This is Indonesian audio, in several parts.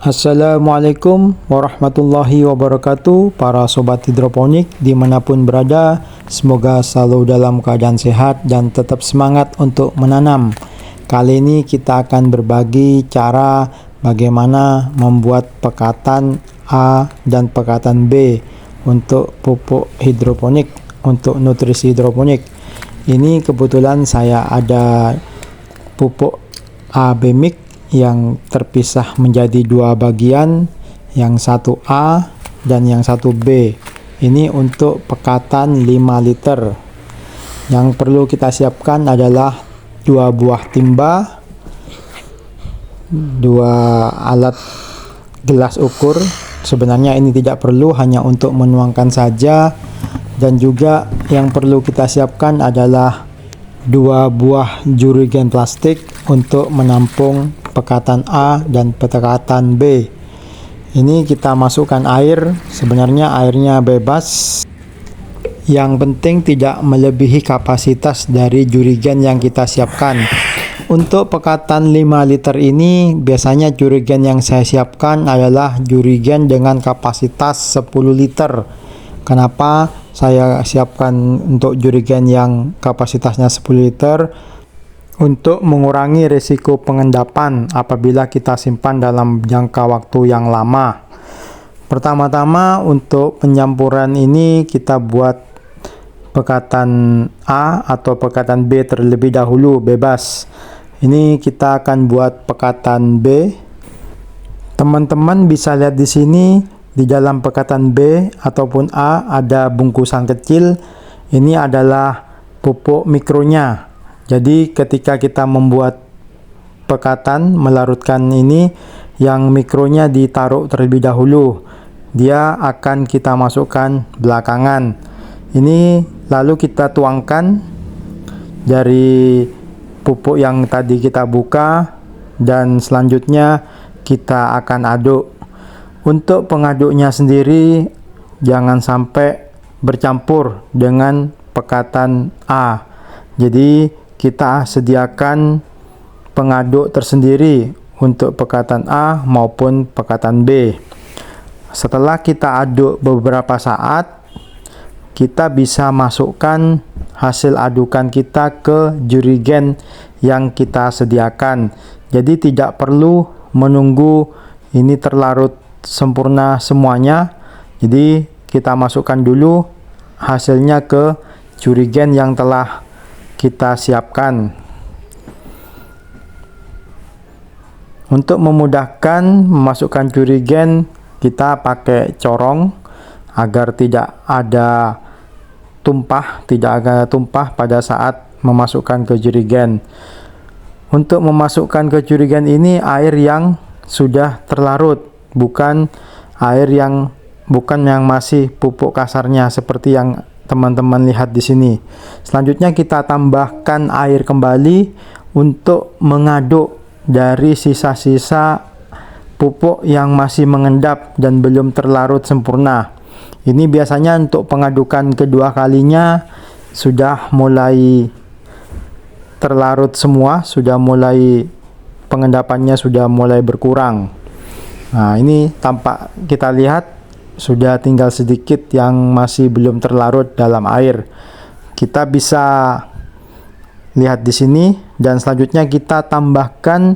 Assalamualaikum warahmatullahi wabarakatuh, para sobat hidroponik dimanapun berada. Semoga selalu dalam keadaan sehat dan tetap semangat untuk menanam. Kali ini kita akan berbagi cara bagaimana membuat pekatan A dan pekatan B untuk pupuk hidroponik, untuk nutrisi hidroponik. Ini kebetulan saya ada pupuk AB mix yang terpisah menjadi dua bagian, yang satu A dan yang satu B. Ini untuk pekatan 5 liter. Yang perlu kita siapkan adalah 2 buah timba, 2 alat gelas ukur. Sebenarnya ini tidak perlu, hanya untuk menuangkan saja. Dan juga yang perlu kita siapkan adalah 2 buah jerigen plastik untuk menampung pekatan A dan pekatan B. Ini kita masukkan air, sebenarnya airnya bebas. Yang penting tidak melebihi kapasitas dari jerigen yang kita siapkan. Untuk pekatan 5 liter ini biasanya jerigen yang saya siapkan adalah jerigen dengan kapasitas 10 liter. Kenapa saya siapkan untuk jerigen yang kapasitasnya 10 liter? Untuk mengurangi risiko pengendapan apabila kita simpan dalam jangka waktu yang lama. Pertama-tama untuk penyampuran ini kita buat pekatan A atau pekatan B terlebih dahulu, bebas. Ini kita akan buat pekatan B. Teman-teman bisa lihat di sini, di dalam pekatan B ataupun A ada bungkusan kecil. Ini adalah pupuk mikronya. Jadi ketika kita membuat pekatan, melarutkan ini, yang mikronya ditaruh terlebih dahulu. Dia akan kita masukkan belakangan. Ini lalu kita tuangkan dari pupuk yang tadi kita buka, dan selanjutnya kita akan aduk. Untuk pengaduknya sendiri jangan sampai bercampur dengan pekatan A. Jadi kita sediakan pengaduk tersendiri untuk pekatan A maupun pekatan B. Setelah kita aduk beberapa saat, kita bisa masukkan hasil adukan kita ke jerigen yang kita sediakan. Jadi tidak perlu menunggu ini terlarut sempurna semuanya. Jadi kita masukkan dulu hasilnya ke jerigen yang telah kita siapkan. Untuk memudahkan memasukkan jerigen, kita pakai corong agar tidak ada tumpah pada saat memasukkan ke jerigen. Untuk memasukkan ke jerigen ini air yang sudah terlarut, bukan yang masih pupuk kasarnya seperti yang teman-teman lihat di sini. Selanjutnya kita tambahkan air kembali untuk mengaduk dari sisa-sisa pupuk yang masih mengendap dan belum terlarut sempurna. Ini biasanya untuk pengadukan kedua kalinya sudah mulai terlarut semua, sudah mulai pengendapannya sudah mulai berkurang. Nah, ini tampak kita lihat sudah tinggal sedikit yang masih belum terlarut dalam air. Kita bisa lihat di sini, dan selanjutnya kita tambahkan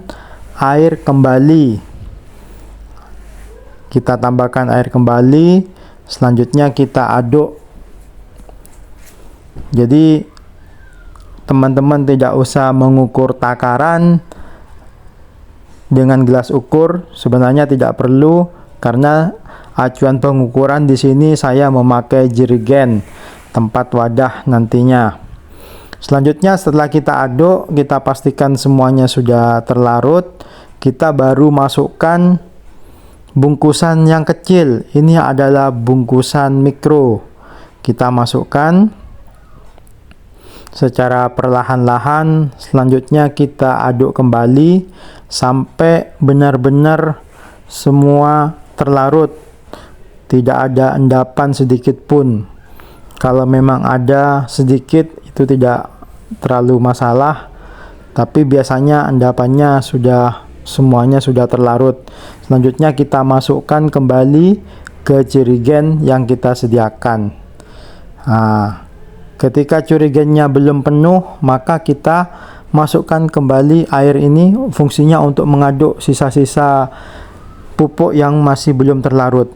air kembali. Kita tambahkan air kembali, selanjutnya kita aduk. Jadi teman-teman tidak usah mengukur takaran dengan gelas ukur, sebenarnya tidak perlu, karena acuan pengukuran di sini saya memakai jerigen tempat wadah nantinya. Selanjutnya setelah kita aduk, kita pastikan semuanya sudah terlarut, kita baru masukkan bungkusan yang kecil. Ini adalah bungkusan mikro. Kita masukkan secara perlahan-lahan. Selanjutnya kita aduk kembali sampai benar-benar semua terlarut. Tidak ada endapan sedikit pun. Kalau memang ada sedikit, itu tidak terlalu masalah, tapi biasanya endapannya sudah semuanya sudah terlarut. Selanjutnya kita masukkan kembali ke jerigen yang kita sediakan. Nah, ketika jerigennya belum penuh, maka kita masukkan kembali air ini. Fungsinya untuk mengaduk sisa-sisa pupuk yang masih belum terlarut.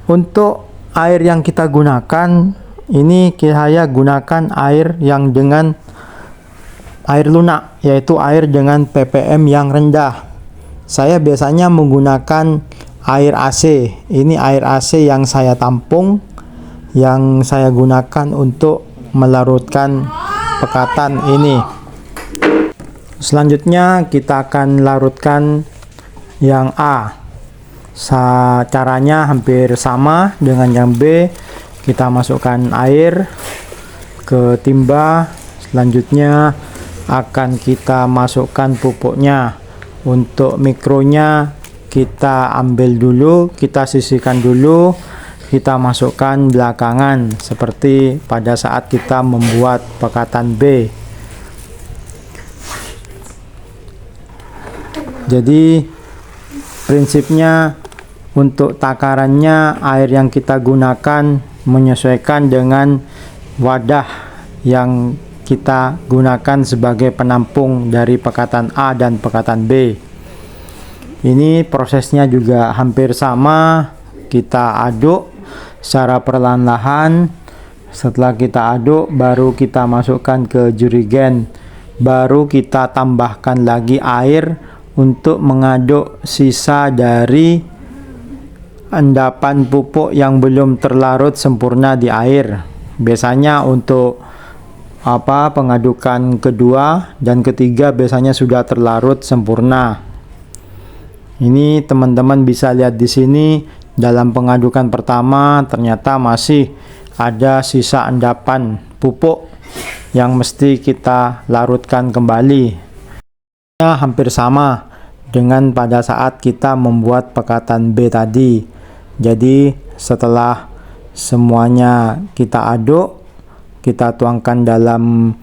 Untuk air yang kita gunakan, ini saya gunakan air yang dengan air lunak, yaitu air dengan ppm yang rendah. Saya biasanya menggunakan air AC. Ini air AC yang saya tampung, yang saya gunakan untuk melarutkan pekatan ini. Selanjutnya kita akan larutkan yang A. Caranya hampir sama dengan yang B. Kita masukkan air ke timba. Selanjutnya akan kita masukkan pupuknya. Untuk mikronya kita ambil dulu, kita sisihkan dulu, kita masukkan belakangan seperti pada saat kita membuat pekatan B. Jadi prinsipnya untuk takarannya air yang kita gunakan menyesuaikan dengan wadah yang kita gunakan sebagai penampung dari pekatan A dan pekatan B. Ini prosesnya juga hampir sama. Kita aduk secara perlahan-lahan. Setelah kita aduk, baru kita masukkan ke jerigen. Baru kita tambahkan lagi air untuk mengaduk sisa dari endapan pupuk yang belum terlarut sempurna di air. Biasanya untuk pengadukan kedua dan ketiga biasanya sudah terlarut sempurna. Ini teman-teman bisa lihat di sini, dalam pengadukan pertama ternyata masih ada sisa endapan pupuk yang mesti kita larutkan kembali. Hampir sama dengan pada saat kita membuat pekatan B tadi. Jadi setelah semuanya kita aduk, kita tuangkan dalam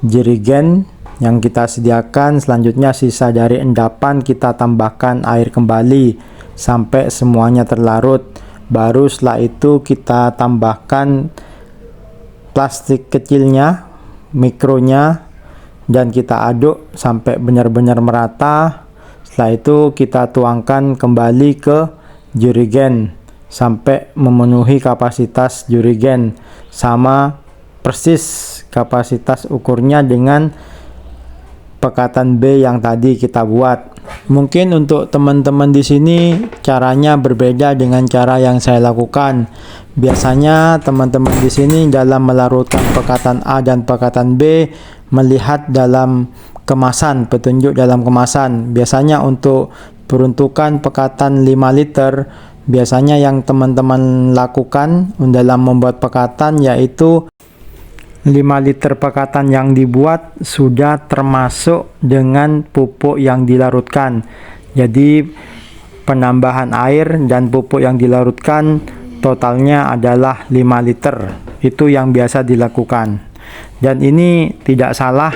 jerigen yang kita sediakan. Selanjutnya sisa dari endapan kita tambahkan air kembali sampai semuanya terlarut. Baru setelah itu kita tambahkan plastik kecilnya, mikronya, dan kita aduk sampai benar-benar merata. Setelah itu kita tuangkan kembali ke jerigen sampai memenuhi kapasitas jerigen, sama persis kapasitas ukurnya dengan pekatan B yang tadi kita buat. Mungkin untuk teman-teman di sini caranya berbeda dengan cara yang saya lakukan. Biasanya teman-teman di sini dalam melarutkan pekatan A dan pekatan B melihat dalam kemasan, petunjuk dalam kemasan. Biasanya untuk peruntukan pekatan 5 liter, biasanya yang teman-teman lakukan dalam membuat pekatan yaitu 5 liter pekatan yang dibuat sudah termasuk dengan pupuk yang dilarutkan. Jadi penambahan air dan pupuk yang dilarutkan totalnya adalah 5 liter. Itu yang biasa dilakukan. Dan ini tidak salah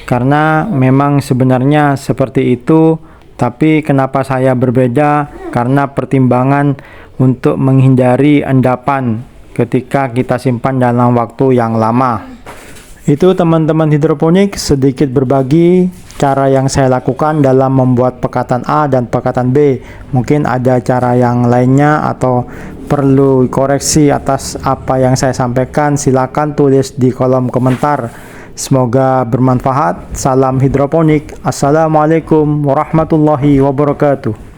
karena memang sebenarnya seperti itu, tapi kenapa saya berbeda? Karena pertimbangan untuk menghindari endapan ketika kita simpan dalam waktu yang lama. Itu teman-teman hidroponik, sedikit berbagi cara yang saya lakukan dalam membuat pekatan A dan pekatan B. Mungkin ada cara yang lainnya atau perlu koreksi atas apa yang saya sampaikan, silakan tulis di kolom komentar. Semoga bermanfaat. Salam hidroponik. Assalamualaikum warahmatullahi wabarakatuh.